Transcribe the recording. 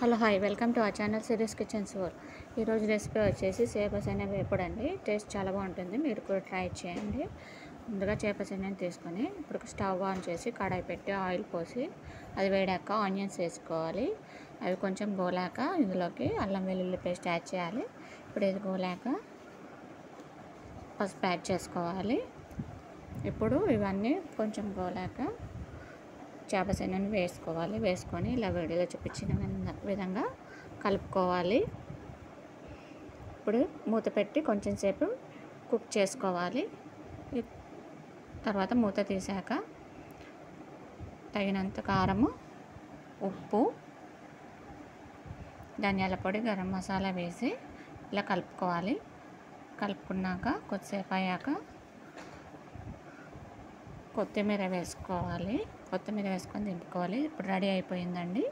Hello hi welcome to our channel series kitchens world. ఈరోజు recipe వచ్చేసి చేపసేన వేపుడు అండి. టేస్ట్ చాలా బాగుంటుంది, మీరు కూడా ట్రై చేయండి. ముందుగా చేపసేనని తీసుకొని ఇప్పుడు స్టవ్ ఆన్ చేసి కడాయి పెట్టి ఆయిల్ పోసి అది వేడాక ఆనియన్స్ వేసుకోవాలి. అవి కొంచెం గోలాక ఇందులోకి అల్లం వెల్లుల్లి పేస్ట్ యాడ్ చేయాలి. ఇప్పుడు ఇది గోలాక పసుపు యాడ్ చేసుకోవాలి. ఇప్పుడు ఇవన్నీ కొంచెం గోలాక చేపసేనని వేసుకోవాలి. వేసుకొని ఇలా వీడియోలో చూపించిన విధంగా కలుపుకోవాలి. ఇప్పుడు మూత పెట్టి కొంచెం సేపు కుక్ చేసుకోవాలి. తర్వాత మూత తీసాక తగినంత కారము, ఉప్పు, ధనియాల పొడి, గరం మసాలా వేసి ఇలా కలుపుకోవాలి. కలుపుకున్నాక కొద్దిసేపు అయ్యాక కొత్తిమీర వేసుకోవాలి. కొత్తిమీర వేసుకొని దింపుకోవాలి. ఇప్పుడు రెడీ అయిపోయిందండి.